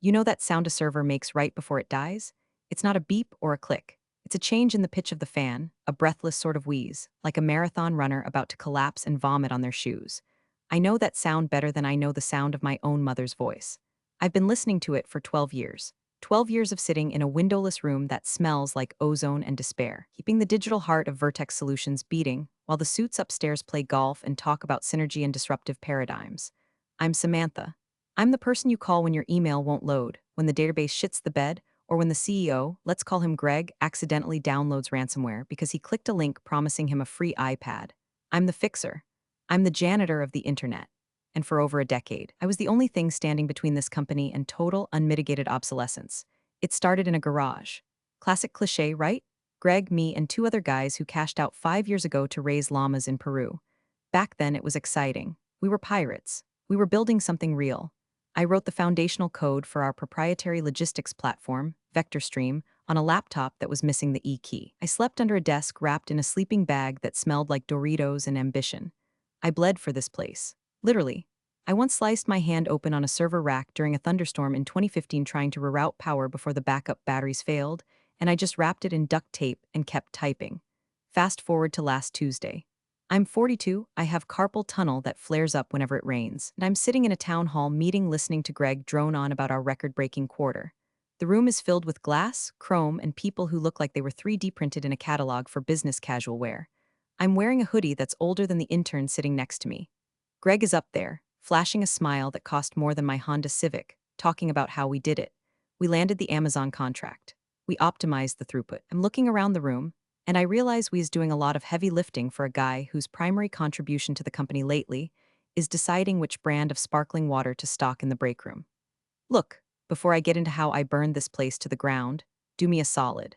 You know that sound a server makes right before it dies? It's not a beep or a click. It's a change in the pitch of the fan, a breathless sort of wheeze, like a marathon runner about to collapse and vomit on their shoes. I know that sound better than I know the sound of my own mother's voice. I've been listening to it for 12 years. 12 years of sitting in a windowless room that smells like ozone and despair, keeping the digital heart of Vertex Solutions beating while the suits upstairs play golf and talk about synergy and disruptive paradigms. I'm Samantha. I'm the person you call when your email won't load, when the database shits the bed, or when the CEO, let's call him Greg, accidentally downloads ransomware because he clicked a link promising him a free iPad. I'm the fixer. I'm the janitor of the internet. And for over a decade, I was the only thing standing between this company and total, unmitigated obsolescence. It started in a garage. Classic cliche, right? Greg, me, and two other guys who cashed out 5 years ago to raise llamas in Peru. Back then, it was exciting. We were pirates. We were building something real. I wrote the foundational code for our proprietary logistics platform, VectorStream, on a laptop that was missing the E key. I slept under a desk wrapped in a sleeping bag that smelled like Doritos and ambition. I bled for this place. Literally. I once sliced my hand open on a server rack during a thunderstorm in 2015 trying to reroute power before the backup batteries failed, and I just wrapped it in duct tape and kept typing. Fast forward to last Tuesday. I'm 42, I have carpal tunnel that flares up whenever it rains, and I'm sitting in a town hall meeting listening to Greg drone on about our record-breaking quarter. The room is filled with glass, chrome, and people who look like they were 3D printed in a catalog for business casual wear. I'm wearing a hoodie that's older than the intern sitting next to me. Greg is up there, flashing a smile that cost more than my Honda Civic, talking about how we did it. We landed the Amazon contract. We optimized the throughput. I'm looking around the room, and I realize we is doing a lot of heavy lifting for a guy whose primary contribution to the company lately is deciding which brand of sparkling water to stock in the break room. Look, before I get into how I burned this place to the ground, do me a solid.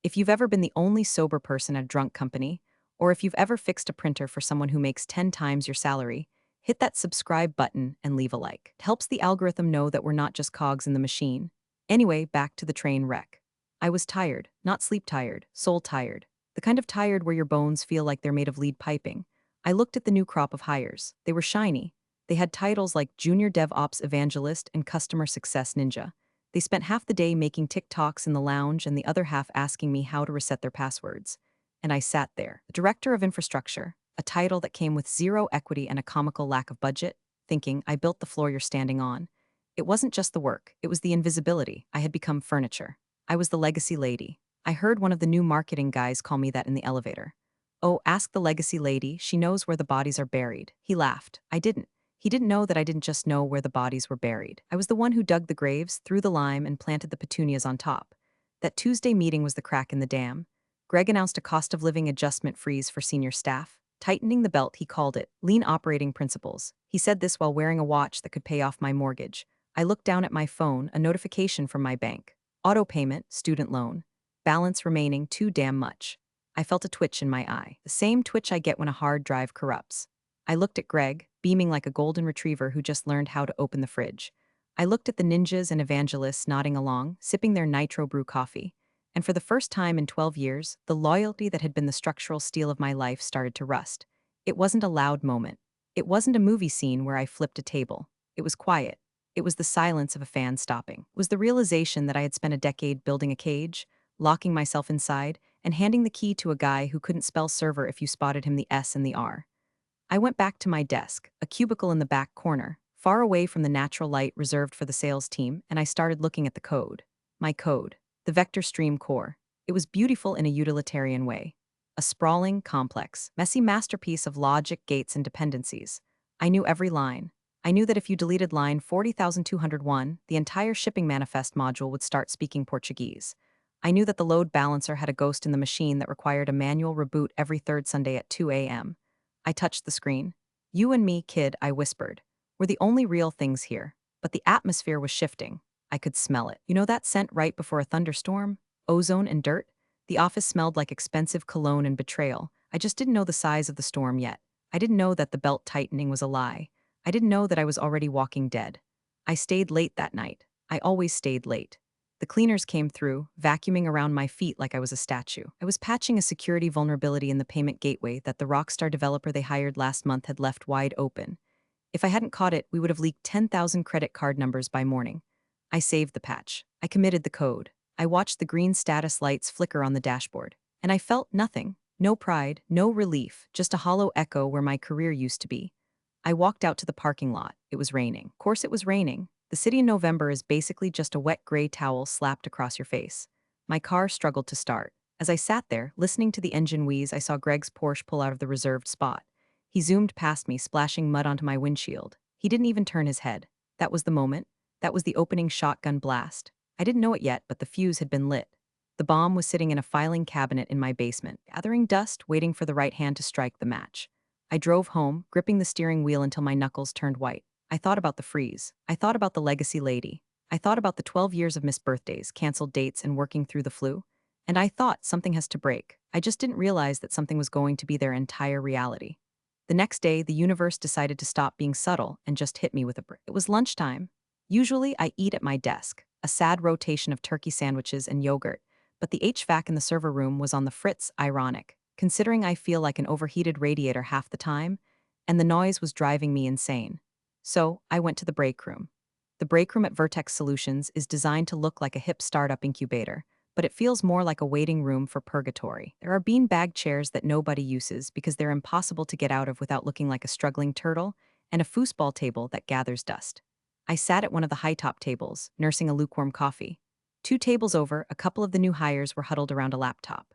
If you've ever been the only sober person at a drunk company, or if you've ever fixed a printer for someone who makes 10 times your salary, hit that subscribe button and leave a like. It helps the algorithm know that we're not just cogs in the machine. Anyway, back to the train wreck. I was tired, not sleep tired, soul tired. The kind of tired where your bones feel like they're made of lead piping. I looked at the new crop of hires. They were shiny. They had titles like Junior DevOps Evangelist and Customer Success Ninja. They spent half the day making TikToks in the lounge and the other half asking me how to reset their passwords. And I sat there, the Director of Infrastructure, a title that came with zero equity and a comical lack of budget, thinking, I built the floor you're standing on. It wasn't just the work, it was the invisibility. I had become furniture. I was the legacy lady. I heard one of the new marketing guys call me that in the elevator. Oh, ask the legacy lady, she knows where the bodies are buried. He laughed. I didn't. He didn't know that I didn't just know where the bodies were buried. I was the one who dug the graves, threw the lime, and planted the petunias on top. That Tuesday meeting was the crack in the dam. Greg announced a cost of living adjustment freeze for senior staff. Tightening the belt, he called it lean operating principles. He said this while wearing a watch that could pay off my mortgage. I looked down at my phone, a notification from my bank. Auto payment, student loan. Balance remaining too damn much. I felt a twitch in my eye, the same twitch I get when a hard drive corrupts. I looked at Greg, beaming like a golden retriever who just learned how to open the fridge. I looked at the ninjas and evangelists nodding along, sipping their nitro brew coffee. And for the first time in 12 years, the loyalty that had been the structural steel of my life started to rust. It wasn't a loud moment. It wasn't a movie scene where I flipped a table. It was quiet. It was the silence of a fan stopping. It was the realization that I had spent a decade building a cage, locking myself inside, and handing the key to a guy who couldn't spell server if you spotted him the S and the R. I went back to my desk, a cubicle in the back corner, far away from the natural light reserved for the sales team, and I started looking at the code. My code. The vector stream core. It was beautiful in a utilitarian way. A sprawling, complex, messy masterpiece of logic, gates, and dependencies. I knew every line. I knew that if you deleted line 40,201, the entire shipping manifest module would start speaking Portuguese. I knew that the load balancer had a ghost in the machine that required a manual reboot every third Sunday at 2 a.m. I touched the screen. You and me, kid, I whispered. We're the only real things here. But the atmosphere was shifting. I could smell it. You know that scent right before a thunderstorm? Ozone and dirt? The office smelled like expensive cologne and betrayal. I just didn't know the size of the storm yet. I didn't know that the belt tightening was a lie. I didn't know that I was already walking dead. I stayed late that night. I always stayed late. The cleaners came through, vacuuming around my feet like I was a statue. I was patching a security vulnerability in the payment gateway that the rockstar developer they hired last month had left wide open. If I hadn't caught it, we would have leaked 10,000 credit card numbers by morning. I saved the patch. I committed the code. I watched the green status lights flicker on the dashboard. And I felt nothing. No pride, no relief, just a hollow echo where my career used to be. I walked out to the parking lot. It was raining. Of course it was raining. The city in November is basically just a wet gray towel slapped across your face. My car struggled to start. As I sat there, listening to the engine wheeze, I saw Greg's Porsche pull out of the reserved spot. He zoomed past me, splashing mud onto my windshield. He didn't even turn his head. That was the moment. That was the opening shotgun blast. I didn't know it yet, but the fuse had been lit. The bomb was sitting in a filing cabinet in my basement, gathering dust, waiting for the right hand to strike the match. I drove home, gripping the steering wheel until my knuckles turned white. I thought about the freeze. I thought about the legacy lady. I thought about the 12 years of missed birthdays, canceled dates, and working through the flu. And I thought something has to break. I just didn't realize that something was going to be their entire reality. The next day, the universe decided to stop being subtle and just hit me with a brick. It was lunchtime. Usually, I eat at my desk, a sad rotation of turkey sandwiches and yogurt, but the HVAC in the server room was on the fritz, ironic, considering I feel like an overheated radiator half the time, and the noise was driving me insane. So, I went to the break room. The break room at Vertex Solutions is designed to look like a hip startup incubator, but it feels more like a waiting room for purgatory. There are bean-bag chairs that nobody uses because they're impossible to get out of without looking like a struggling turtle, and a foosball table that gathers dust. I sat at one of the high-top tables, nursing a lukewarm coffee. 2 tables over, a couple of the new hires were huddled around a laptop.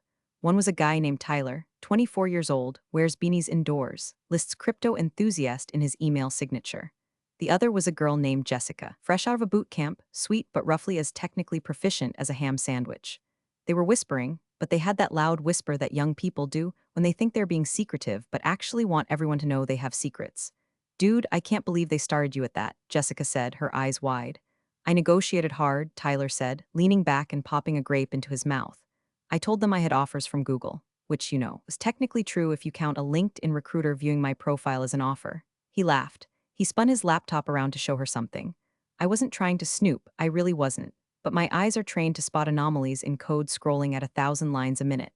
One was a guy named Tyler, 24 years old, wears beanies indoors, lists crypto enthusiast in his email signature. The other was a girl named Jessica, fresh out of a boot camp, sweet but roughly as technically proficient as a ham sandwich. They were whispering, but they had that loud whisper that young people do when they think they're being secretive but actually want everyone to know they have secrets. Dude, I can't believe they started you at that, Jessica said, her eyes wide. I negotiated hard, Tyler said, leaning back and popping a grape into his mouth. I told them I had offers from Google, which, was technically true if you count a LinkedIn recruiter viewing my profile as an offer. He laughed. He spun his laptop around to show her something. I wasn't trying to snoop, I really wasn't. But my eyes are trained to spot anomalies in code scrolling at 1,000 lines a minute.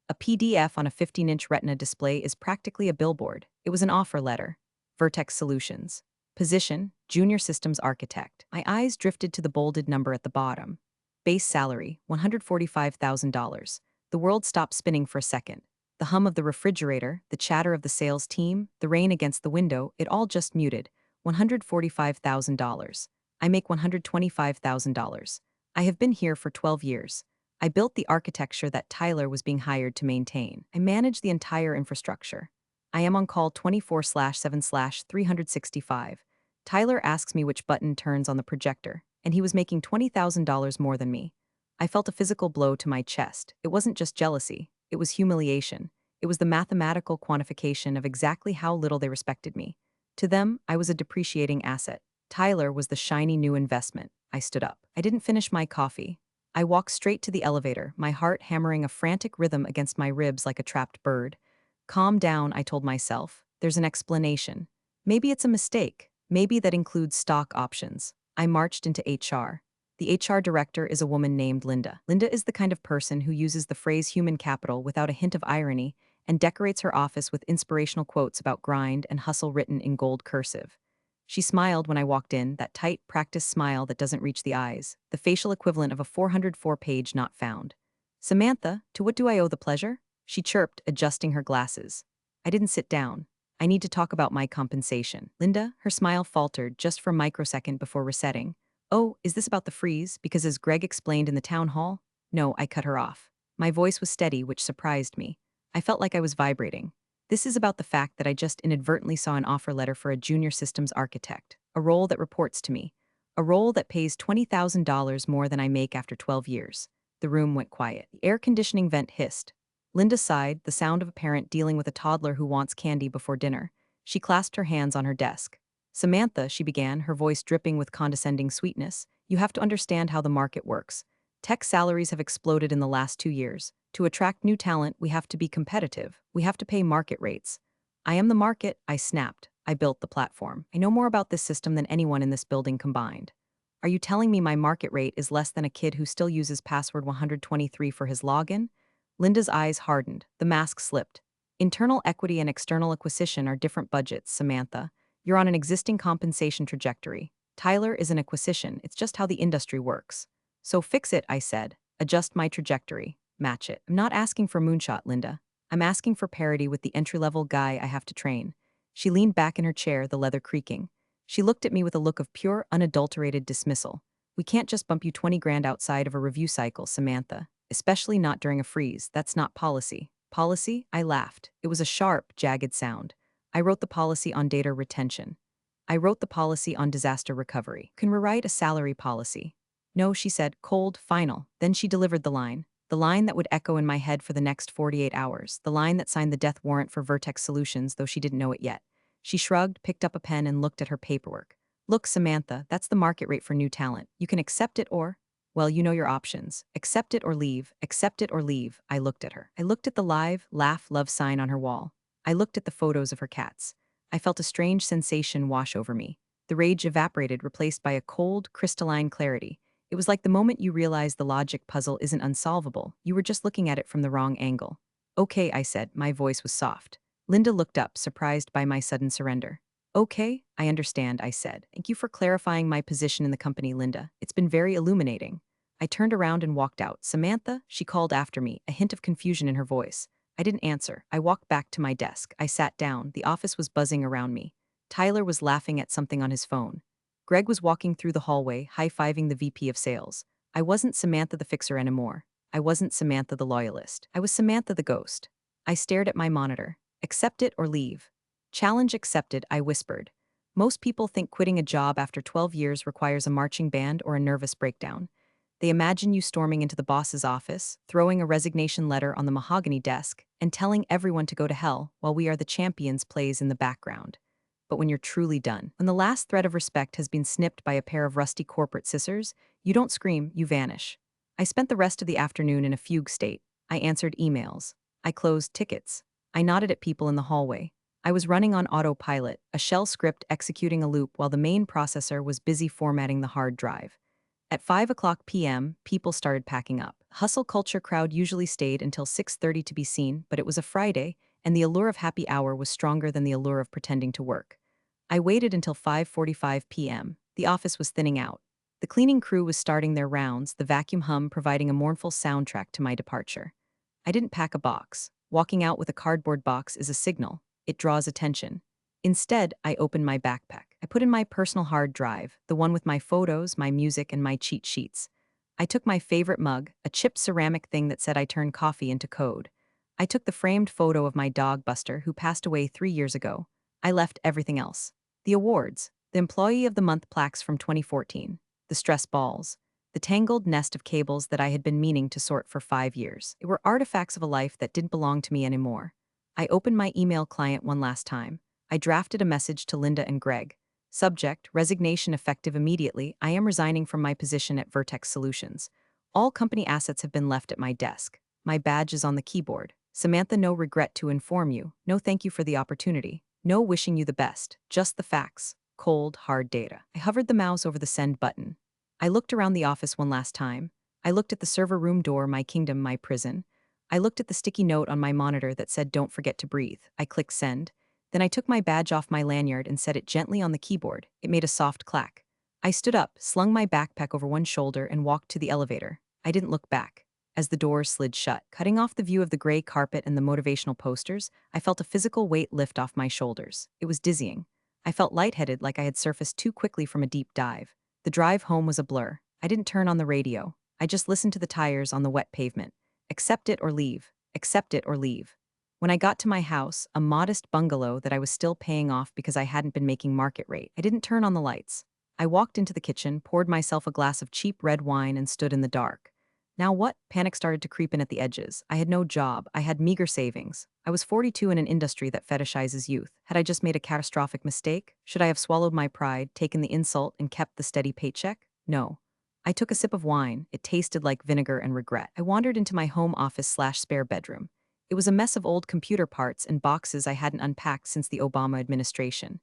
A PDF on a 15-inch retina display is practically a billboard. It was an offer letter. Vertex Solutions. Position, Junior Systems Architect. My eyes drifted to the bolded number at the bottom. Base salary, $145,000. The world stopped spinning for a second. The hum of the refrigerator, the chatter of the sales team, the rain against the window, it all just muted. $145,000. I make $125,000. I have been here for 12 years. I built the architecture that Tyler was being hired to maintain. I manage the entire infrastructure. I am on call 24/7/365. Tyler asks me which button turns on the projector, and he was making $20,000 more than me. I felt a physical blow to my chest. It wasn't just jealousy, it was humiliation. It was the mathematical quantification of exactly how little they respected me. To them, I was a depreciating asset. Tyler was the shiny new investment. I stood up. I didn't finish my coffee. I walked straight to the elevator, my heart hammering a frantic rhythm against my ribs like a trapped bird. Calm down, I told myself. There's an explanation. Maybe it's a mistake. Maybe that includes stock options. I marched into HR. The HR director is a woman named Linda. Linda is the kind of person who uses the phrase human capital without a hint of irony and decorates her office with inspirational quotes about grind and hustle written in gold cursive. She smiled when I walked in, that tight, practiced smile that doesn't reach the eyes, the facial equivalent of a 404-page not found. Samantha, to what do I owe the pleasure? She chirped, adjusting her glasses. I didn't sit down. I need to talk about my compensation. Linda, her smile faltered just for a microsecond before resetting. Oh, is this about the freeze? Because as Greg explained in the town hall? No, I cut her off. My voice was steady, which surprised me. I felt like I was vibrating. This is about the fact that I just inadvertently saw an offer letter for a junior systems architect, a role that reports to me, a role that pays $20,000 more than I make after 12 years. The room went quiet. The air conditioning vent hissed. Linda sighed, the sound of a parent dealing with a toddler who wants candy before dinner. She clasped her hands on her desk. Samantha, she began, her voice dripping with condescending sweetness, you have to understand how the market works. Tech salaries have exploded in the last 2 years. To attract new talent, we have to be competitive. We have to pay market rates. I am the market, I snapped. I built the platform. I know more about this system than anyone in this building combined. Are you telling me my market rate is less than a kid who still uses password 123 for his login? Linda's eyes hardened. The mask slipped. Internal equity and external acquisition are different budgets, Samantha. You're on an existing compensation trajectory. Tyler is an acquisition, it's just how the industry works. So fix it, I said. Adjust my trajectory. Match it. I'm not asking for moonshot, Linda. I'm asking for parity with the entry-level guy I have to train. She leaned back in her chair, the leather creaking. She looked at me with a look of pure, unadulterated dismissal. We can't just bump you 20 grand outside of a review cycle, Samantha. Especially not during a freeze. That's not policy. Policy? I laughed. It was a sharp, jagged sound. I wrote the policy on data retention. I wrote the policy on disaster recovery. Can we write a salary policy? No, she said, cold, final. Then she delivered the line. The line that would echo in my head for the next 48 hours. The line that signed the death warrant for Vertex Solutions, though she didn't know it yet. She shrugged, picked up a pen, and looked at her paperwork. Look, Samantha, that's the market rate for new talent. You can accept it or, well, you know your options. Accept it or leave. Accept it or leave. I looked at her. I looked at the live, laugh, love sign on her wall. I looked at the photos of her cats. I felt a strange sensation wash over me. The rage evaporated, replaced by a cold, crystalline clarity. It was like the moment you realize the logic puzzle isn't unsolvable, you were just looking at it from the wrong angle. Okay, I said, my voice was soft. Linda looked up, surprised by my sudden surrender. Okay, I understand, I said. Thank you for clarifying my position in the company, Linda. It's been very illuminating. I turned around and walked out. Samantha, she called after me, a hint of confusion in her voice. I didn't answer. I walked back to my desk. I sat down. The office was buzzing around me. Tyler was laughing at something on his phone. Greg was walking through the hallway, high-fiving the VP of sales. I wasn't Samantha the fixer anymore. I wasn't Samantha the loyalist. I was Samantha the ghost. I stared at my monitor. Accept it or leave. Challenge accepted, I whispered. Most people think quitting a job after 12 years requires a marching band or a nervous breakdown. They imagine you storming into the boss's office, throwing a resignation letter on the mahogany desk, and telling everyone to go to hell while We Are the Champions plays in the background. But when you're truly done, when the last thread of respect has been snipped by a pair of rusty corporate scissors, you don't scream, you vanish. I spent the rest of the afternoon in a fugue state. I answered emails. I closed tickets. I nodded at people in the hallway. I was running on autopilot, a shell script executing a loop while the main processor was busy formatting the hard drive. At 5 p.m., people started packing up. Hustle culture crowd usually stayed until 6:30 to be seen, but it was a Friday, and the allure of happy hour was stronger than the allure of pretending to work. I waited until 5:45 p.m. The office was thinning out. The cleaning crew was starting their rounds, the vacuum hum providing a mournful soundtrack to my departure. I didn't pack a box. Walking out with a cardboard box is a signal. It draws attention. Instead, I opened my backpack. I put in my personal hard drive, the one with my photos, my music, and my cheat sheets. I took my favorite mug, a chipped ceramic thing that said I turned coffee into code. I took the framed photo of my dog Buster, who passed away 3 years ago. I left everything else. The awards, the Employee of the Month plaques from 2014, the stress balls, the tangled nest of cables that I had been meaning to sort for 5 years. It were artifacts of a life that didn't belong to me anymore. I opened my email client one last time. I drafted a message to Linda and Greg. Subject, resignation effective immediately. I am resigning from my position at Vertex Solutions. All company assets have been left at my desk. My badge is on the keyboard. Samantha, no regret to inform you. No thank you for the opportunity. No wishing you the best. Just the facts. Cold, hard data. I hovered the mouse over the send button. I looked around the office one last time. I looked at the server room door, my kingdom, my prison. I looked at the sticky note on my monitor that said, "Don't forget to breathe." I clicked send. Then I took my badge off my lanyard and set it gently on the keyboard. It made a soft clack. I stood up, slung my backpack over one shoulder, and walked to the elevator. I didn't look back. As the doors slid shut, cutting off the view of the gray carpet and the motivational posters, I felt a physical weight lift off my shoulders. It was dizzying. I felt lightheaded, like I had surfaced too quickly from a deep dive. The drive home was a blur. I didn't turn on the radio. I just listened to the tires on the wet pavement. Accept it or leave. Accept it or leave. When I got to my house, a modest bungalow that I was still paying off because I hadn't been making market rate, I didn't turn on the lights. I walked into the kitchen, poured myself a glass of cheap red wine, and stood in the dark. Now what? Panic started to creep in at the edges. I had no job. I had meager savings. I was 42 in an industry that fetishizes youth. Had I just made a catastrophic mistake? Should I have swallowed my pride, taken the insult, and kept the steady paycheck? No. I took a sip of wine. It tasted like vinegar and regret. I wandered into my home office/spare bedroom. It was a mess of old computer parts and boxes I hadn't unpacked since the Obama administration.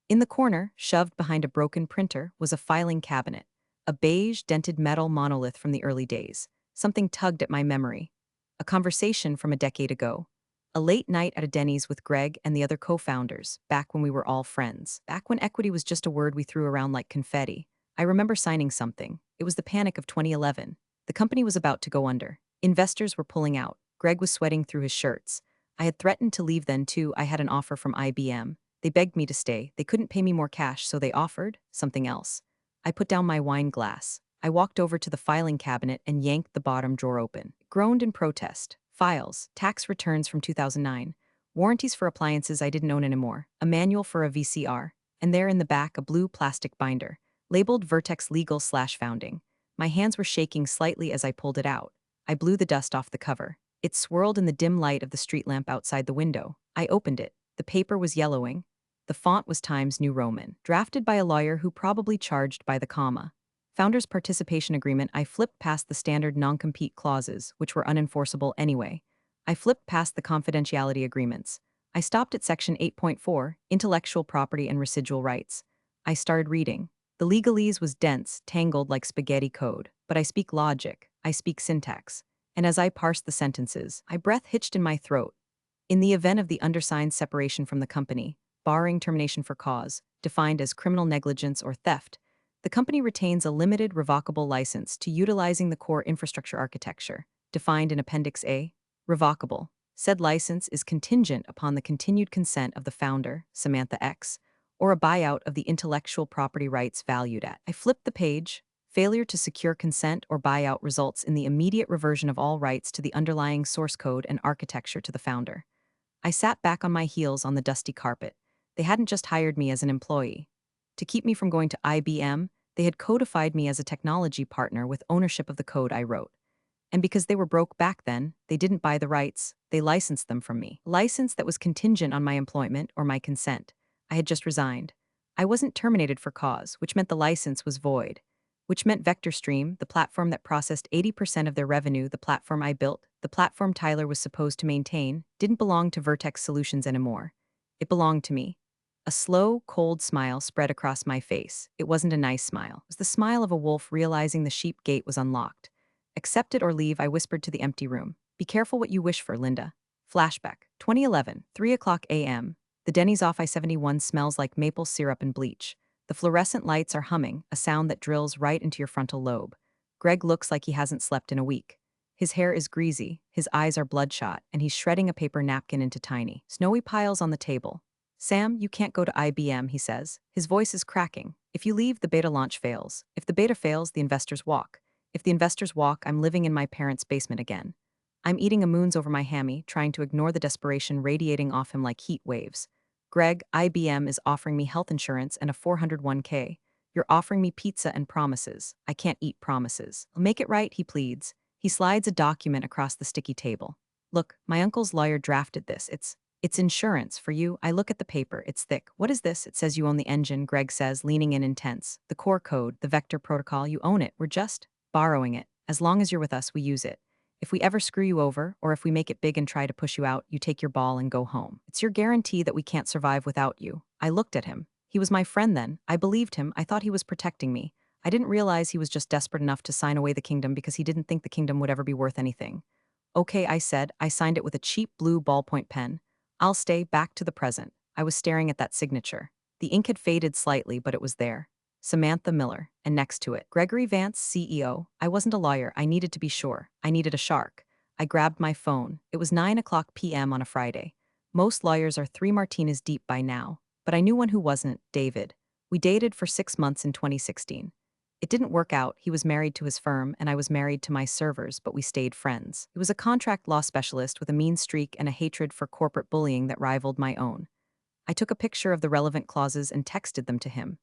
In the corner, shoved behind a broken printer, was a filing cabinet, a beige, dented metal monolith from the early days. Something tugged at my memory. A conversation from a decade ago. A late night at a Denny's with Greg and the other co-founders, back when we were all friends. Back when equity was just a word we threw around like confetti. I remember signing something. It was the panic of 2011. The company was about to go under. Investors were pulling out. Greg was sweating through his shirts. I had threatened to leave then too. I had an offer from IBM. They begged me to stay. They couldn't pay me more cash, so they offered something else. I put down my wine glass. I walked over to the filing cabinet and yanked the bottom drawer open. Groaned in protest. Files, tax returns from 2009, warranties for appliances I didn't own anymore, a manual for a VCR, and there in the back a blue plastic binder, labeled Vertex Legal/Founding. My hands were shaking slightly as I pulled it out. I blew the dust off the cover. It swirled in the dim light of the street lamp outside the window. I opened it. The paper was yellowing. The font was Times New Roman, drafted by a lawyer who probably charged by the comma. Founders' Participation Agreement. I flipped past the standard non-compete clauses, which were unenforceable anyway. I flipped past the confidentiality agreements. I stopped at Section 8.4, Intellectual Property and Residual Rights. I started reading. The legalese was dense, tangled like spaghetti code, but I speak logic, I speak syntax. And as I parsed the sentences, my breath hitched in my throat. In the event of the undersigned separation from the company, barring termination for cause, defined as criminal negligence or theft, the company retains a limited revocable license to utilizing the core infrastructure architecture, defined in Appendix A, revocable. Said license is contingent upon the continued consent of the founder, Samantha X, or a buyout of the intellectual property rights valued at. I flipped the page. Failure to secure consent or buyout results in the immediate reversion of all rights to the underlying source code and architecture to the founder. I sat back on my heels on the dusty carpet. They hadn't just hired me as an employee. To keep me from going to IBM, they had codified me as a technology partner with ownership of the code I wrote. And because they were broke back then, they didn't buy the rights, they licensed them from me. A license that was contingent on my employment or my consent. I had just resigned. I wasn't terminated for cause, which meant the license was void. Which meant VectorStream, the platform that processed 80% of their revenue, the platform I built, the platform Tyler was supposed to maintain, didn't belong to Vertex Solutions anymore. It belonged to me. A slow, cold smile spread across my face. It wasn't a nice smile. It was the smile of a wolf realizing the sheep gate was unlocked. Accept it or leave, I whispered to the empty room. Be careful what you wish for, Linda. Flashback. 2011, 3 o'clock a.m. The Denny's off I-71 smells like maple syrup and bleach. The fluorescent lights are humming, a sound that drills right into your frontal lobe. Greg looks like he hasn't slept in a week. His hair is greasy, his eyes are bloodshot, and he's shredding a paper napkin into tiny, snowy piles on the table. Sam, you can't go to IBM, he says. His voice is cracking. If you leave, the beta launch fails. If the beta fails, the investors walk. If the investors walk, I'm living in my parents' basement again. I'm eating a moons over my hammy, trying to ignore the desperation radiating off him like heat waves. Greg, IBM is offering me health insurance and a 401k. You're offering me pizza and promises. I can't eat promises. I'll make it right, he pleads. He slides a document across the sticky table. Look, my uncle's lawyer drafted this. It's insurance for you. I look at the paper. It's thick. What is this? It says you own the engine, Greg says, leaning in intense. The core code, the vector protocol, you own it. We're just borrowing it. As long as you're with us, we use it. If we ever screw you over, or if we make it big and try to push you out, you take your ball and go home. It's your guarantee that we can't survive without you. I looked at him. He was my friend then. I believed him. I thought he was protecting me. I didn't realize he was just desperate enough to sign away the kingdom because he didn't think the kingdom would ever be worth anything. Okay, I said. I signed it with a cheap blue ballpoint pen. I'll stay back to the present. I was staring at that signature. The ink had faded slightly, but it was there. Samantha Miller, and next to it, Gregory Vance, CEO. I wasn't a lawyer. I needed to be sure. I needed a shark. I grabbed my phone. It was 9 o'clock p.m. on a Friday. Most lawyers are 3 martinis deep by now, but I knew one who wasn't, David. We dated for 6 months in 2016. It didn't work out. He was married to his firm, and I was married to my servers, but we stayed friends. He was a contract law specialist with a mean streak and a hatred for corporate bullying that rivaled my own. I took a picture of the relevant clauses and texted them to him.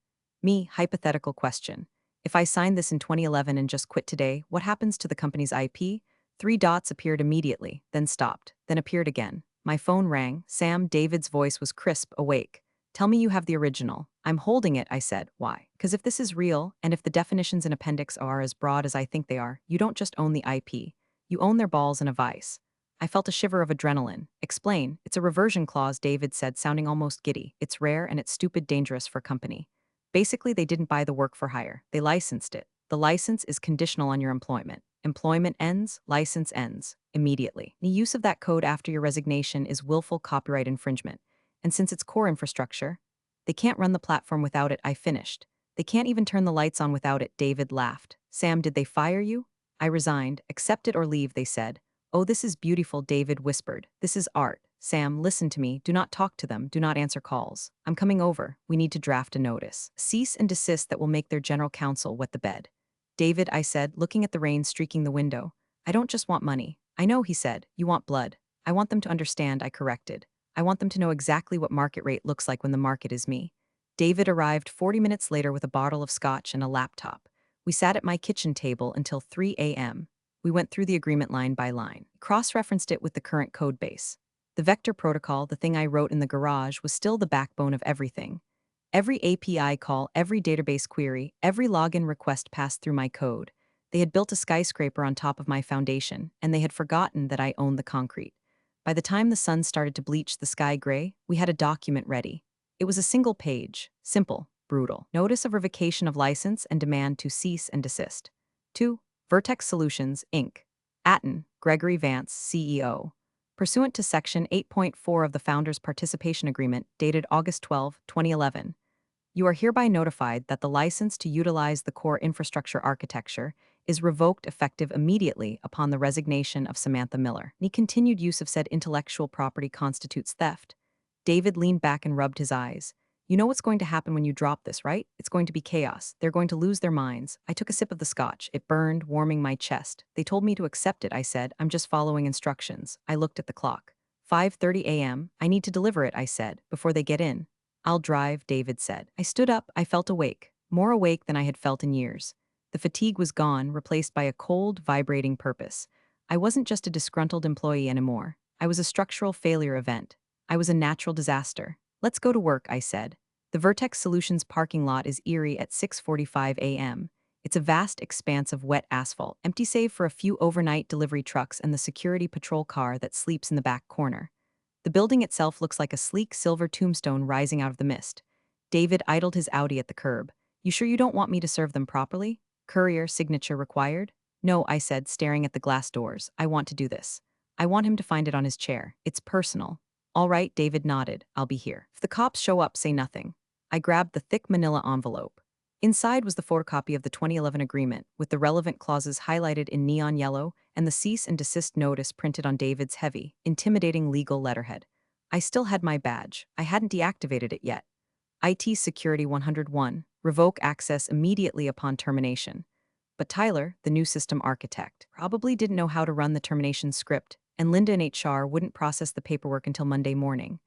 Me, hypothetical question. If I signed this in 2011 and just quit today, what happens to the company's IP? 3 dots appeared immediately, then stopped, then appeared again. My phone rang. Sam, David's voice was crisp, awake. Tell me you have the original. I'm holding it, I said. Why? Because if this is real, and if the definitions in Appendix are as broad as I think they are, you don't just own the IP. You own their balls in a vice. I felt a shiver of adrenaline. Explain. It's a reversion clause, David said, sounding almost giddy. It's rare and it's stupid dangerous for a company. Basically, they didn't buy the work for hire. They licensed it. The license is conditional on your employment. Employment ends, license ends, immediately. The use of that code after your resignation is willful copyright infringement. And since it's core infrastructure, they can't run the platform without it. I finished. They can't even turn the lights on without it. David laughed. Sam, did they fire you? I resigned. Accept it or leave, they said. Oh, this is beautiful, David whispered. This is art. Sam, listen to me. Do not talk to them. Do not answer calls. I'm coming over. We need to draft a notice. Cease and desist that will make their general counsel wet the bed. David, I said, looking at the rain streaking the window. I don't just want money. I know, he said. You want blood. I want them to understand, I corrected. I want them to know exactly what market rate looks like when the market is me. David arrived 40 minutes later with a bottle of scotch and a laptop. We sat at my kitchen table until 3 a.m. We went through the agreement line by line, cross-referenced it with the current code base. The vector protocol, the thing I wrote in the garage, was still the backbone of everything. Every API call, every database query, every login request passed through my code. They had built a skyscraper on top of my foundation, and they had forgotten that I owned the concrete. By the time the sun started to bleach the sky gray, we had a document ready. It was a single page, simple, brutal. Notice of revocation of license and demand to cease and desist. 2. Vertex Solutions, Inc. Atten, Gregory Vance, CEO. Pursuant to Section 8.4 of the Founders' Participation Agreement, dated August 12, 2011, you are hereby notified that the license to utilize the core infrastructure architecture is revoked effective immediately upon the resignation of Samantha Miller. Any continued use of said intellectual property constitutes theft. David leaned back and rubbed his eyes. You know what's going to happen when you drop this, right? It's going to be chaos. They're going to lose their minds. I took a sip of the scotch. It burned, warming my chest. They told me to accept it, I said. I'm just following instructions. I looked at the clock. 5:30 a.m. I need to deliver it, I said, before they get in. I'll drive, David said. I stood up. I felt awake, more awake than I had felt in years. The fatigue was gone, replaced by a cold, vibrating purpose. I wasn't just a disgruntled employee anymore. I was a structural failure event. I was a natural disaster. Let's go to work, I said. The Vertex Solutions parking lot is eerie at 6:45 a.m. It's a vast expanse of wet asphalt, empty save for a few overnight delivery trucks and the security patrol car that sleeps in the back corner. The building itself looks like a sleek silver tombstone rising out of the mist. David idled his Audi at the curb. You sure you don't want me to serve them properly? Courier signature required? No, I said, staring at the glass doors. I want to do this. I want him to find it on his chair. It's personal. All right, David nodded. I'll be here. If the cops show up, say nothing. I grabbed the thick manila envelope. Inside was the photocopy of the 2011 agreement, with the relevant clauses highlighted in neon yellow and the cease and desist notice printed on David's heavy, intimidating legal letterhead. I still had my badge. I hadn't deactivated it yet. IT Security 101, revoke access immediately upon termination. But Tyler, the new system architect, probably didn't know how to run the termination script, and Linda in HR wouldn't process the paperwork until Monday morning.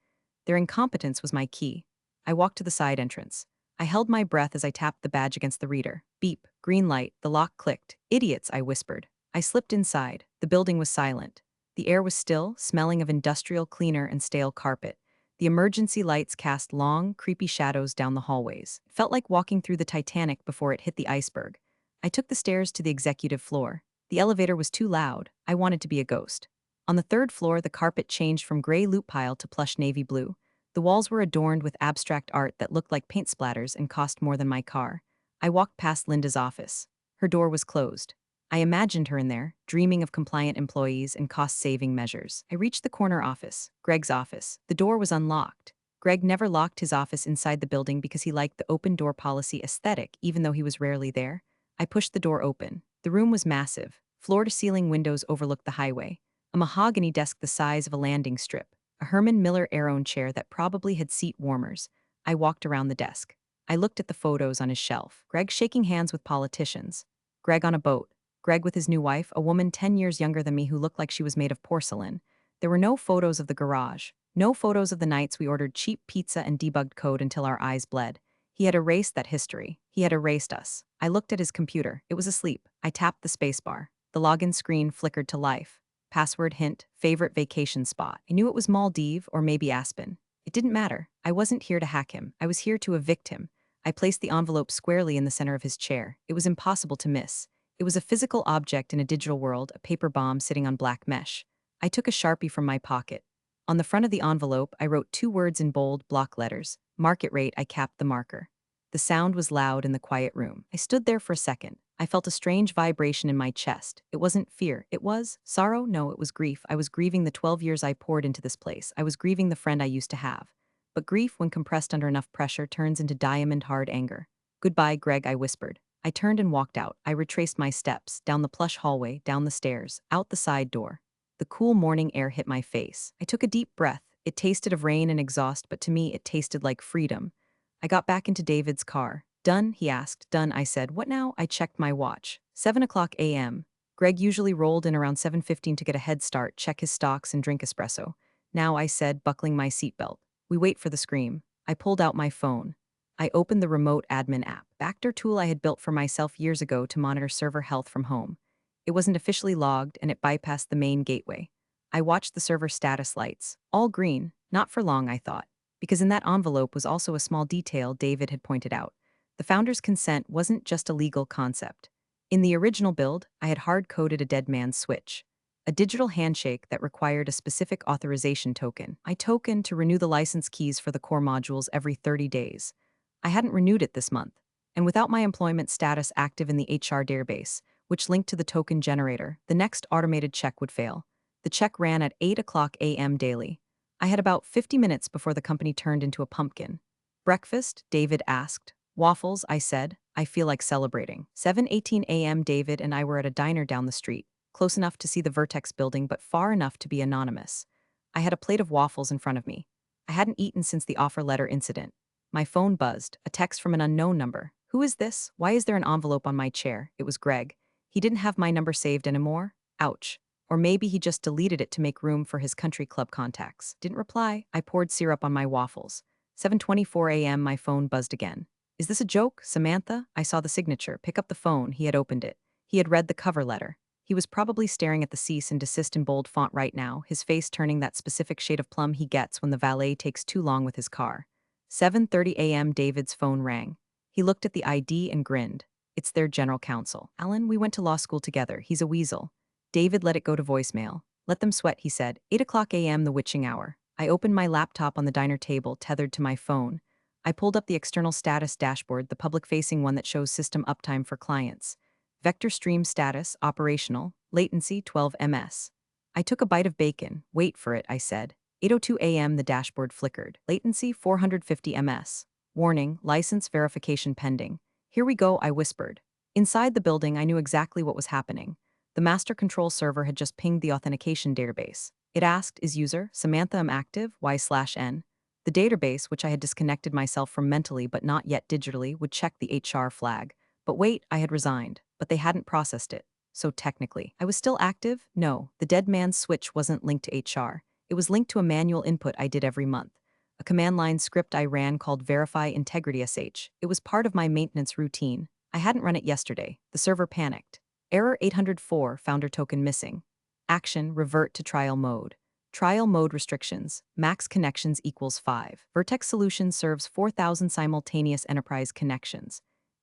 Their incompetence was my key. I walked to the side entrance. I held my breath as I tapped the badge against the reader. Beep, green light, the lock clicked. Idiots, I whispered. I slipped inside. The building was silent. The air was still, smelling of industrial cleaner and stale carpet. The emergency lights cast long, creepy shadows down the hallways. It felt like walking through the Titanic before it hit the iceberg. I took the stairs to the executive floor. The elevator was too loud. I wanted to be a ghost. On the third floor, the carpet changed from gray loop pile to plush navy blue. The walls were adorned with abstract art that looked like paint splatters and cost more than my car. I walked past Linda's office. Her door was closed. I imagined her in there, dreaming of compliant employees and cost-saving measures. I reached the corner office, Greg's office. The door was unlocked. Greg never locked his office inside the building because he liked the open-door policy aesthetic, even though he was rarely there. I pushed the door open. The room was massive. Floor-to-ceiling windows overlooked the highway. A mahogany desk the size of a landing strip. A Herman Miller Aeron chair that probably had seat warmers. I walked around the desk. I looked at the photos on his shelf. Greg shaking hands with politicians. Greg on a boat. Greg with his new wife, a woman 10 years younger than me who looked like she was made of porcelain. There were no photos of the garage. No photos of the nights we ordered cheap pizza and debugged code until our eyes bled. He had erased that history. He had erased us. I looked at his computer. It was asleep. I tapped the spacebar. The login screen flickered to life. Password hint, favorite vacation spot. I knew it was Maldives or maybe Aspen. It didn't matter. I wasn't here to hack him. I was here to evict him. I placed the envelope squarely in the center of his chair. It was impossible to miss. It was a physical object in a digital world, a paper bomb sitting on black mesh. I took a Sharpie from my pocket. On the front of the envelope, I wrote 2 words in bold block letters. Market rate. I capped the marker. The sound was loud in the quiet room. I stood there for a second. I felt a strange vibration in my chest. It wasn't fear. It was sorrow? No, it was grief. I was grieving the 12 years I poured into this place. I was grieving the friend I used to have. But grief, when compressed under enough pressure, turns into diamond-hard anger. Goodbye, Greg, I whispered. I turned and walked out. I retraced my steps, down the plush hallway, down the stairs, out the side door. The cool morning air hit my face. I took a deep breath. It tasted of rain and exhaust, but to me it tasted like freedom. I got back into David's car. Done? He asked. Done, I said. What now? I checked my watch. 7 o'clock a.m. Greg usually rolled in around 7:15 to get a head start, check his stocks, and drink espresso. Now, I said, buckling my seatbelt. We wait for the scream. I pulled out my phone. I opened the remote admin app, backdoor tool I had built for myself years ago to monitor server health from home. It wasn't officially logged, and it bypassed the main gateway. I watched the server status lights. All green. Not for long, I thought. Because in that envelope was also a small detail David had pointed out. The founder's consent wasn't just a legal concept. In the original build, I had hard-coded a dead man's switch, a digital handshake that required a specific authorization token. I tokened to renew the license keys for the core modules every 30 days. I hadn't renewed it this month, and without my employment status active in the HR database, which linked to the token generator, the next automated check would fail. The check ran at 8 o'clock a.m. daily. I had about 50 minutes before the company turned into a pumpkin. Breakfast? David asked. Waffles, I said. I feel like celebrating. 7:18 a.m. David and I were at a diner down the street, close enough to see the Vertex building but far enough to be anonymous. I had a plate of waffles in front of me. I hadn't eaten since the offer letter incident. My phone buzzed, a text from an unknown number. Who is this? Why is there an envelope on my chair? It was Greg. He didn't have my number saved anymore? Ouch. Or maybe he just deleted it to make room for his country club contacts. Didn't reply. I poured syrup on my waffles. 7:24 a.m. my phone buzzed again. Is this a joke, Samantha? I saw the signature. Pick up the phone. He had opened it. He had read the cover letter. He was probably staring at the cease and desist in bold font right now, his face turning that specific shade of plum he gets when the valet takes too long with his car. 7:30 a.m. David's phone rang. He looked at the ID and grinned. It's their general counsel. Alan, we went to law school together. He's a weasel. David let it go to voicemail. Let them sweat, he said. 8 o'clock a.m. the witching hour. I opened my laptop on the diner table, tethered to my phone. I pulled up the external status dashboard, the public-facing one that shows system uptime for clients. Vector stream status, operational, latency 12 ms. I took a bite of bacon. Wait for it, I said. 8:02 a.m. the dashboard flickered. Latency 450 ms. Warning, license verification pending. Here we go, I whispered. Inside the building, I knew exactly what was happening. The master control server had just pinged the authentication database. It asked, is user Samantha active? Y/N. The database, which I had disconnected myself from mentally but not yet digitally, would check the HR flag. But wait, I had resigned, but they hadn't processed it. So technically, I was still active? No, the dead man's switch wasn't linked to HR. It was linked to a manual input I did every month. A command line script I ran called Verify Integrity SH. It was part of my maintenance routine. I hadn't run it yesterday. The server panicked. Error 804, founder token missing. Action, revert to trial mode. Trial mode restrictions. Max connections equals 5. Vertex Solutions serves 4,000 simultaneous enterprise connections.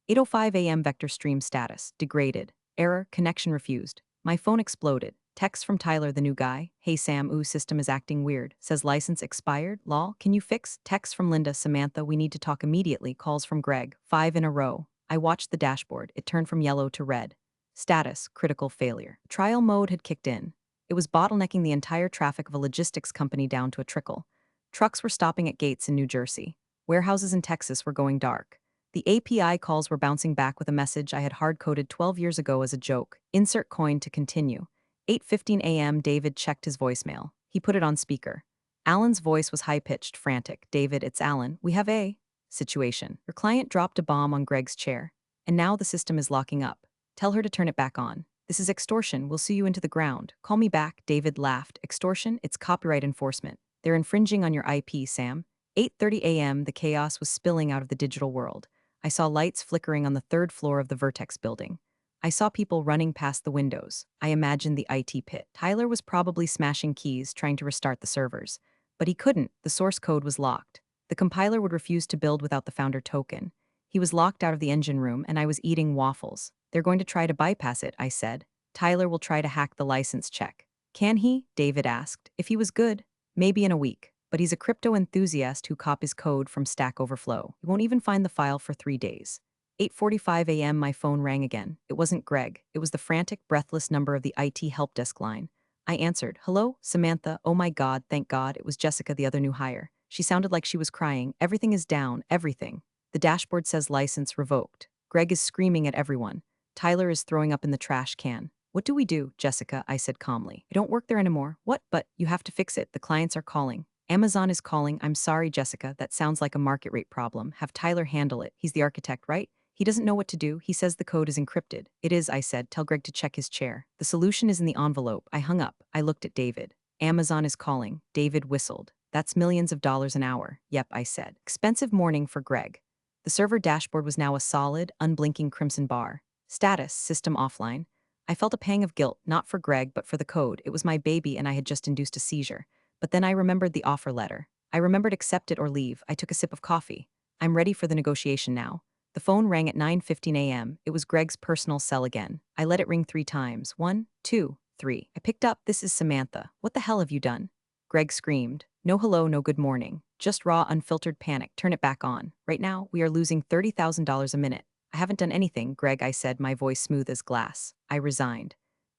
8:05 a.m. vector stream status. Degraded. Error, connection refused. My phone exploded. Text from Tyler, the new guy. Hey Sam, system is acting weird. Says license expired. Lol, can you fix? Text from Linda, Samantha, we need to talk immediately. Calls from Greg. 5 in a row. I watched the dashboard. It turned from yellow to red. Status, critical failure. Trial mode had kicked in. It was bottlenecking the entire traffic of a logistics company down to a trickle. Trucks were stopping at gates in New Jersey. Warehouses in Texas were going dark. The API calls were bouncing back with a message I had hard-coded 12 years ago as a joke. Insert coin to continue. 8:15 a.m. David checked his voicemail. He put it on speaker. Alan's voice was high-pitched, frantic. David, it's Alan. We have a situation. Your client dropped a bomb on Greg's chair, and now the system is locking up. Tell her to turn it back on. This is extortion. We'll sue you into the ground. Call me back. David laughed. Extortion? It's copyright enforcement. They're infringing on your IP, Sam. 8:30 a.m. The chaos was spilling out of the digital world. I saw lights flickering on the third floor of the Vertex building. I saw people running past the windows. I imagined the IT pit. Tyler was probably smashing keys, trying to restart the servers. But he couldn't. The source code was locked. The compiler would refuse to build without the founder token. He was locked out of the engine room, and I was eating waffles. They're going to try to bypass it, I said. Tyler will try to hack the license check. Can he? David asked. If he was good, maybe in a week. But he's a crypto enthusiast who copies code from Stack Overflow. He won't even find the file for 3 days. 8:45 a.m. my phone rang again. It wasn't Greg. It was the frantic, breathless number of the IT help desk line. I answered, "Hello, Samantha. Oh my God, thank God." It was Jessica, the other new hire. She sounded like she was crying. "Everything is down, everything. The dashboard says license revoked. Greg is screaming at everyone. Tyler is throwing up in the trash can." "What do we do, Jessica?" I said calmly. "I don't work there anymore." "What? But you have to fix it. The clients are calling." "Amazon is calling." "I'm sorry, Jessica. That sounds like a market rate problem. Have Tyler handle it. He's the architect, right? He doesn't know what to do. He says the code is encrypted." "It is," I said. "Tell Greg to check his chair." "The solution is in the envelope." I hung up. I looked at David. "Amazon is calling." David whistled. "That's millions of dollars an hour." "Yep," I said. Expensive morning for Greg. The server dashboard was now a solid, unblinking crimson bar. Status, system offline. I felt a pang of guilt, not for Greg, but for the code. It was my baby and I had just induced a seizure. But then I remembered the offer letter. I remembered accept it or leave. I took a sip of coffee. I'm ready for the negotiation now. The phone rang at 9:15 a.m. It was Greg's personal cell again. I let it ring 3 times. 1, 2, 3. I picked up. "This is Samantha. What the hell have you done?" Greg screamed. "No hello, no good morning. Just raw, unfiltered panic. Turn it back on. Right now, we are losing $30,000 a minute." "I haven't done anything, Greg," I said, my voice smooth as glass. I resigned.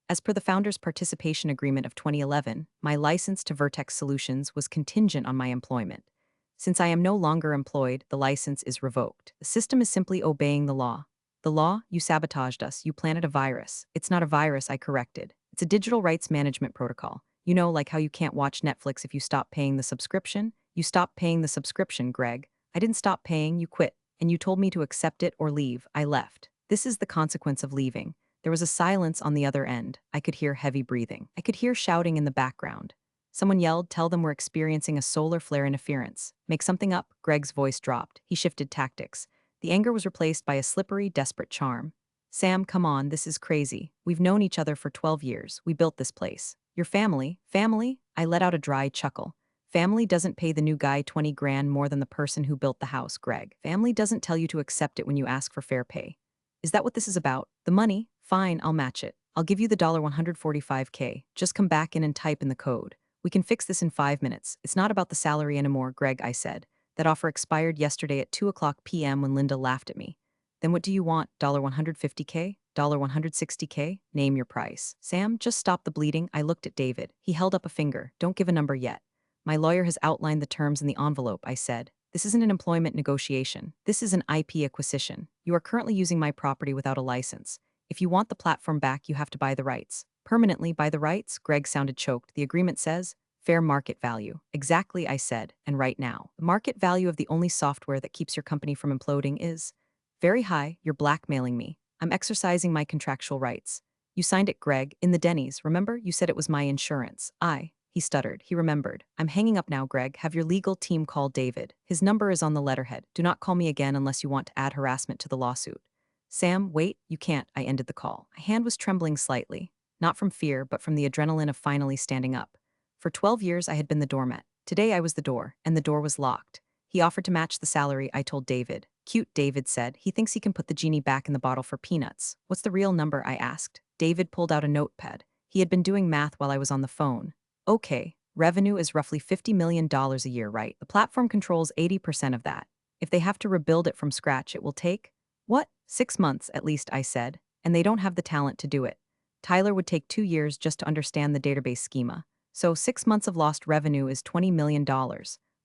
As per the founder's participation agreement of 2011, my license to Vertex Solutions was contingent on my employment. Since I am no longer employed, the license is revoked. The system is simply obeying the law. "The law? You sabotaged us. You planted a virus." "It's not a virus," I corrected. "It's a digital rights management protocol. You know, like how you can't watch Netflix if you stop paying the subscription? You stopped paying the subscription, Greg." "I didn't stop paying, you quit. And you told me to accept it or leave." "I left. This is the consequence of leaving." There was a silence on the other end. I could hear heavy breathing. I could hear shouting in the background. Someone yelled, "Tell them we're experiencing a solar flare interference." "Make something up." Greg's voice dropped. He shifted tactics. The anger was replaced by a slippery, desperate charm. "Sam, come on, this is crazy. We've known each other for 12 years. We built this place. Your family?" "Family?" I let out a dry chuckle. "Family doesn't pay the new guy 20 grand more than the person who built the house, Greg. Family doesn't tell you to accept it when you ask for fair pay. Is that what this is about? The money? Fine, I'll match it. I'll give you the $145K. Just come back in and type in the code. We can fix this in 5 minutes. It's not about the salary anymore, Greg," I said. "That offer expired yesterday at 2 p.m. when Linda laughed at me." "Then what do you want? $150K? $160K? Name your price." "Sam, just stop the bleeding." I looked at David. He held up a finger. "Don't give a number yet." "My lawyer has outlined the terms in the envelope," I said. "This isn't an employment negotiation. This is an IP acquisition. You are currently using my property without a license. If you want the platform back, you have to buy the rights." "Permanently buy the rights?" Greg sounded choked. "The agreement says fair market value." "Exactly," I said, "and right now. The market value of the only software that keeps your company from imploding is very high. You're blackmailing me. I'm exercising my contractual rights." "You signed it, Greg, in the Denny's, remember? You said it was my insurance." He stuttered. He remembered. "I'm hanging up now, Greg. Have your legal team call David. His number is on the letterhead. Do not call me again unless you want to add harassment to the lawsuit." "Sam, wait, you can't." I ended the call. My hand was trembling slightly, not from fear, but from the adrenaline of finally standing up. For 12 years, I had been the doormat. Today, I was the door, and the door was locked. "He offered to match the salary," I told David. "Cute," David said. "He thinks he can put the genie back in the bottle for peanuts." "What's the real number?" I asked. David pulled out a notepad. He had been doing math while I was on the phone. "Okay, revenue is roughly $50 million a year, right? The platform controls 80% of that. If they have to rebuild it from scratch, it will take—" "What? 6 months, at least," I said. "And they don't have the talent to do it. Tyler would take 2 years just to understand the database schema. So 6 months of lost revenue is $20 million,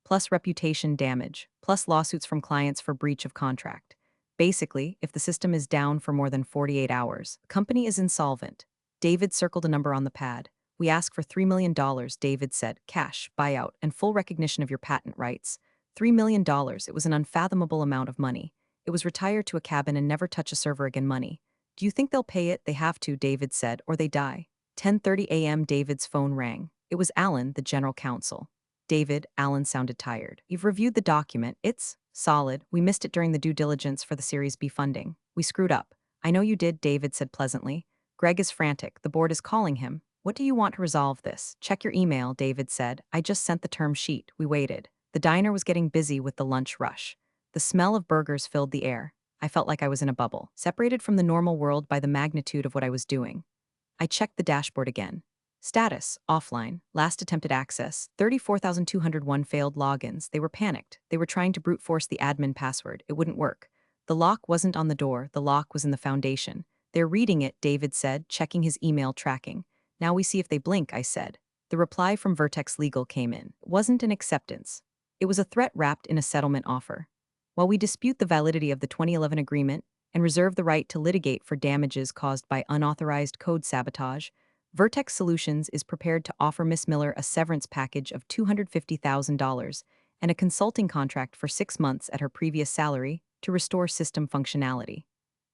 plus reputation damage, plus lawsuits from clients for breach of contract. Basically, if the system is down for more than 48 hours, the company is insolvent." David circled a number on the pad. "We ask for $3 million, David said. "Cash, buyout, and full recognition of your patent rights." $3 million. It was an unfathomable amount of money. It was retire to a cabin and never touch a server again money. "Do you think they'll pay it?" "They have to," David said, "or they die." 10:30 a.m. David's phone rang. It was Alan, the general counsel. "David," Alan sounded tired. "You've reviewed the document. It's solid. We missed it during the due diligence for the Series B funding. We screwed up." "I know you did," David said pleasantly. "Greg is frantic. The board is calling him. What do you want to resolve this?" "Check your email," David said. "I just sent the term sheet." We waited. The diner was getting busy with the lunch rush. The smell of burgers filled the air. I felt like I was in a bubble, separated from the normal world by the magnitude of what I was doing. I checked the dashboard again. Status, offline, last attempted access, 34,201 failed logins. They were panicked. They were trying to brute force the admin password. It wouldn't work. The lock wasn't on the door, the lock was in the foundation. They're reading it, David said, checking his email tracking. Now we see if they blink, I said. The reply from Vertex Legal came in. It wasn't an acceptance. It was a threat wrapped in a settlement offer. While we dispute the validity of the 2011 agreement and reserve the right to litigate for damages caused by unauthorized code sabotage, Vertex Solutions is prepared to offer Miss Miller a severance package of $250,000 and a consulting contract for 6 months at her previous salary to restore system functionality.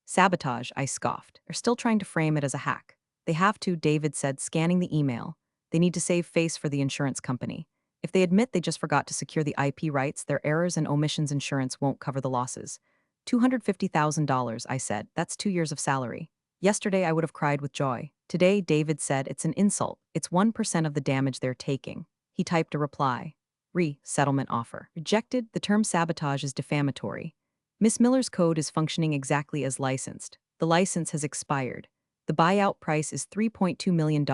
Sabotage, I scoffed. They're still trying to frame it as a hack. They have to, David said, scanning the email. They need to save face for the insurance company. If they admit they just forgot to secure the IP rights, their errors and omissions insurance won't cover the losses. $250,000, I said. That's 2 years of salary. Yesterday I would have cried with joy. Today, David said, it's an insult. It's 1% of the damage they're taking. He typed a reply. Settlement offer. Rejected. The term sabotage is defamatory. Miss Miller's code is functioning exactly as licensed. The license has expired. The buyout price is $3.2 million.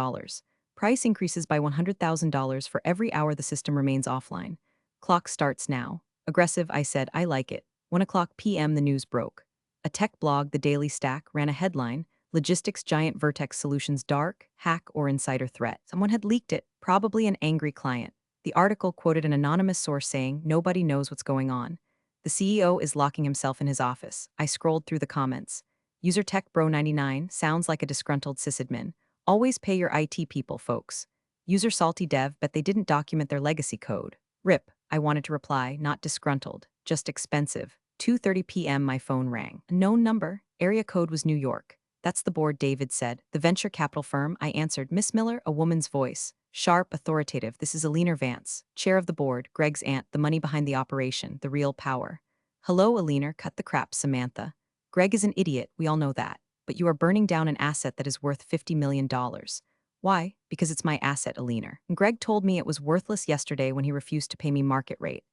Price increases by $100,000 for every hour the system remains offline. Clock starts now. Aggressive, I said, I like it. 1:00 p.m. the news broke. A tech blog, The Daily Stack, ran a headline, Logistics Giant Vertex Solutions Dark, Hack or Insider Threat. Someone had leaked it, probably an angry client. The article quoted an anonymous source saying, nobody knows what's going on. The CEO is locking himself in his office. I scrolled through the comments. User Tech Bro 99 sounds like a disgruntled sysadmin. Always pay your IT people, folks. User Salty Dev bet they didn't document their legacy code. RIP, I wanted to reply, not disgruntled, just expensive. 2:30 p.m. my phone rang. A known number, area code was New York. That's the board, David said. The venture capital firm, I answered. Miss Miller, a woman's voice. Sharp, authoritative. This is Alina Vance, chair of the board, Greg's aunt, the money behind the operation, the real power. Hello, Alina, cut the crap, Samantha. Greg is an idiot, we all know that. But you are burning down an asset that is worth $50 million. Why? Because it's my asset, Alina. Greg told me it was worthless yesterday when he refused to pay me market rate.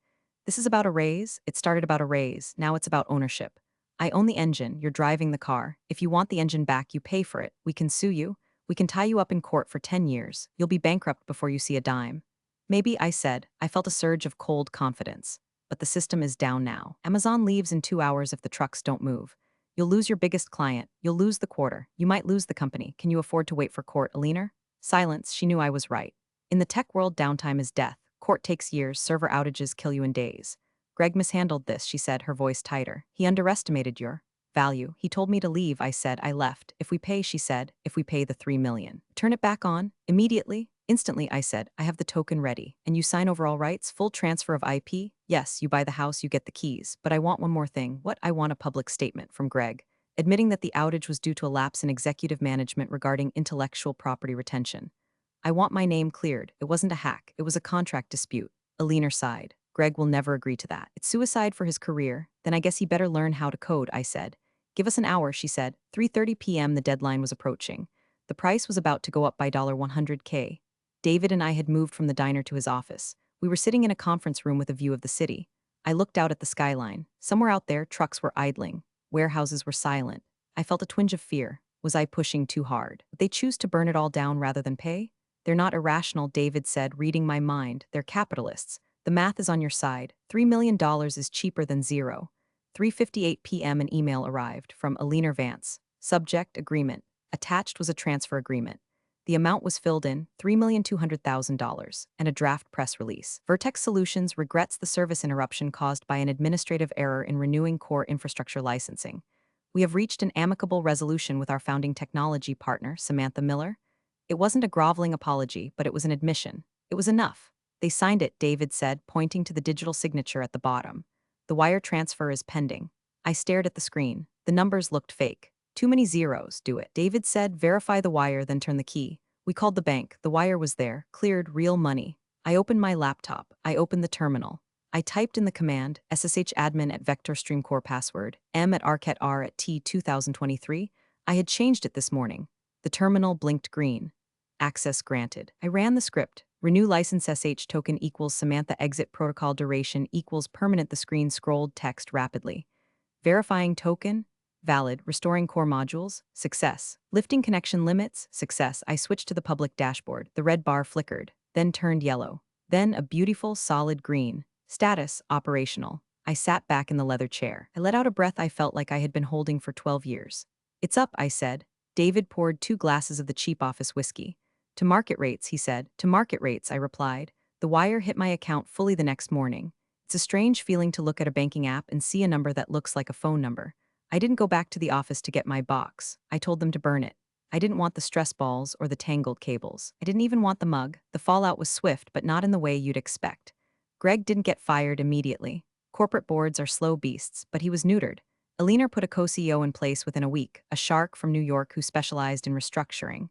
This is about a raise. It started about a raise. Now it's about ownership. I own the engine. You're driving the car. If you want the engine back, you pay for it. We can sue you. We can tie you up in court for 10 years. You'll be bankrupt before you see a dime. Maybe, I said. I felt a surge of cold confidence. But the system is down now. Amazon leaves in 2 hours if the trucks don't move. You'll lose your biggest client. You'll lose the quarter. You might lose the company. Can you afford to wait for court, Alina? Silence. She knew I was right. In the tech world, downtime is death. Court takes years. Server outages kill you in days. Greg mishandled this, she said, her voice tighter. He underestimated your value. He told me to leave, I said. I left. If we pay, she said, if we pay the $3 million. Turn it back on? Immediately? Instantly, I said. I have the token ready. And you sign over all rights? Full transfer of IP? Yes, you buy the house, you get the keys. But I want one more thing. What? I want a public statement from Greg, admitting that the outage was due to a lapse in executive management regarding intellectual property retention. I want my name cleared. It wasn't a hack. It was a contract dispute. Alina sighed. Greg will never agree to that. It's suicide for his career. Then I guess he better learn how to code, I said. Give us an hour, she said. 3:30 p.m. the deadline was approaching. The price was about to go up by $100K. David and I had moved from the diner to his office. We were sitting in a conference room with a view of the city. I looked out at the skyline. Somewhere out there, trucks were idling. Warehouses were silent. I felt a twinge of fear. Was I pushing too hard? Would they choose to burn it all down rather than pay? They're not irrational, David said, reading my mind. They're capitalists. The math is on your side. $3 million is cheaper than zero. 3:58 p.m. an email arrived from Alina Vance. Subject, agreement. Attached was a transfer agreement. The amount was filled in, $3,200,000, and a draft press release. Vertex Solutions regrets the service interruption caused by an administrative error in renewing core infrastructure licensing. We have reached an amicable resolution with our founding technology partner, Samantha Miller. It wasn't a groveling apology, but it was an admission. It was enough. They signed it, David said, pointing to the digital signature at the bottom. The wire transfer is pending. I stared at the screen. The numbers looked fake. Too many zeros, do it. David said, verify the wire, then turn the key. We called the bank. The wire was there, cleared, real money. I opened my laptop. I opened the terminal. I typed in the command, sshadmin at vectorstream core password, m at arcat_r at t 2023. I had changed it this morning. The terminal blinked green. Access granted. I ran the script. Renew license sh token equals Samantha exit protocol duration equals permanent. The screen scrolled text rapidly. Verifying token? Valid. Restoring core modules? Success. Lifting connection limits? Success. I switched to the public dashboard. The red bar flickered, then turned yellow. Then a beautiful, solid green. Status, operational. I sat back in the leather chair. I let out a breath I felt like I had been holding for 12 years. It's up, I said. David poured 2 glasses of the cheap office whiskey. To market rates, he said. To market rates, I replied. The wire hit my account fully the next morning. It's a strange feeling to look at a banking app and see a number that looks like a phone number. I didn't go back to the office to get my box. I told them to burn it. I didn't want the stress balls or the tangled cables. I didn't even want the mug. The fallout was swift, but not in the way you'd expect. Greg didn't get fired immediately. Corporate boards are slow beasts, but he was neutered. Alina put a co-CEO in place within a week, a shark from New York who specialized in restructuring.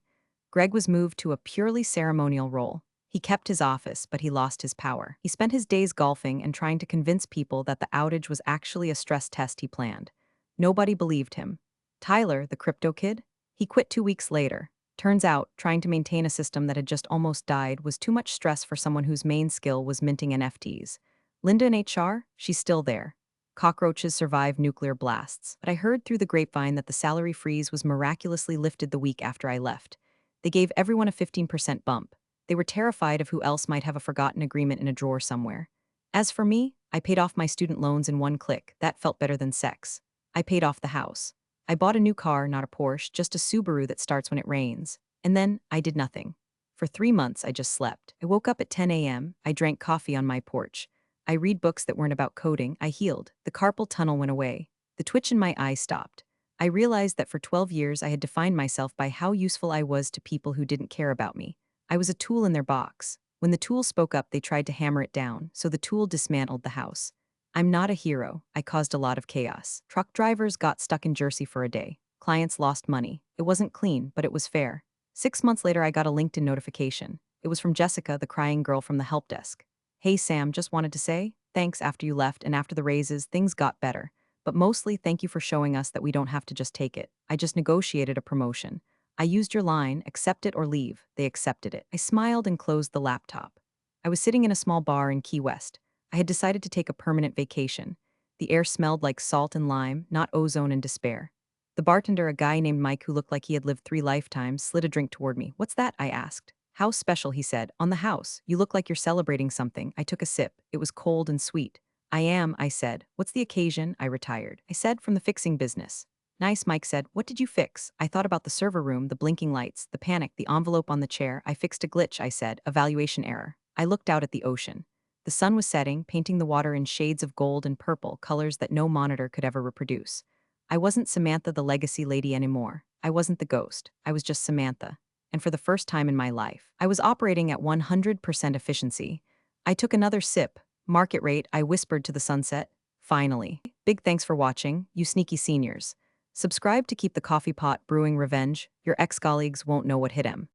Greg was moved to a purely ceremonial role. He kept his office, but he lost his power. He spent his days golfing and trying to convince people that the outage was actually a stress test he planned. Nobody believed him. Tyler, the crypto kid? He quit 2 weeks later. Turns out, trying to maintain a system that had just almost died was too much stress for someone whose main skill was minting NFTs. Linda in HR? She's still there. Cockroaches survive nuclear blasts, but I heard through the grapevine that the salary freeze was miraculously lifted the week after I left. They gave everyone a 15% bump. They were terrified of who else might have a forgotten agreement in a drawer somewhere. As for me, I paid off my student loans in one click. That felt better than sex. I paid off the house. I bought a new car, not a Porsche, just a Subaru that starts when it rains. And then, I did nothing. For 3 months, I just slept. I woke up at 10 a.m., I drank coffee on my porch. I read books that weren't about coding. I healed. The carpal tunnel went away. The twitch in my eye stopped. I realized that for 12 years I had defined myself by how useful I was to people who didn't care about me. I was a tool in their box. When the tool spoke up, they tried to hammer it down, so the tool dismantled the house. I'm not a hero. I caused a lot of chaos. Truck drivers got stuck in Jersey for a day. Clients lost money. It wasn't clean, but it was fair. 6 months later, I got a LinkedIn notification. It was from Jessica, the crying girl from the help desk. Hey Sam, just wanted to say, thanks after you left and after the raises, things got better. But mostly, thank you for showing us that we don't have to just take it. I just negotiated a promotion. I used your line, accept it or leave. They accepted it. I smiled and closed the laptop. I was sitting in a small bar in Key West. I had decided to take a permanent vacation. The air smelled like salt and lime, not ozone and despair. The bartender, a guy named Mike who looked like he had lived 3 lifetimes, slid a drink toward me. What's that? I asked. How special, he said. On the house. You look like you're celebrating something. I took a sip. It was cold and sweet. I am, I said. What's the occasion? I retired. I said, from the fixing business. Nice, Mike said. What did you fix? I thought about the server room, the blinking lights, the panic, the envelope on the chair. I fixed a glitch, I said. A valuation error. I looked out at the ocean. The sun was setting, painting the water in shades of gold and purple, colors that no monitor could ever reproduce. I wasn't Samantha the legacy lady anymore. I wasn't the ghost. I was just Samantha. And for the first time in my life, I was operating at 100% efficiency. I took another sip. Market rate, I whispered to the sunset. Finally. Big thanks for watching, you sneaky seniors. Subscribe to keep the coffee pot brewing revenge. Your ex-colleagues won't know what hit 'em.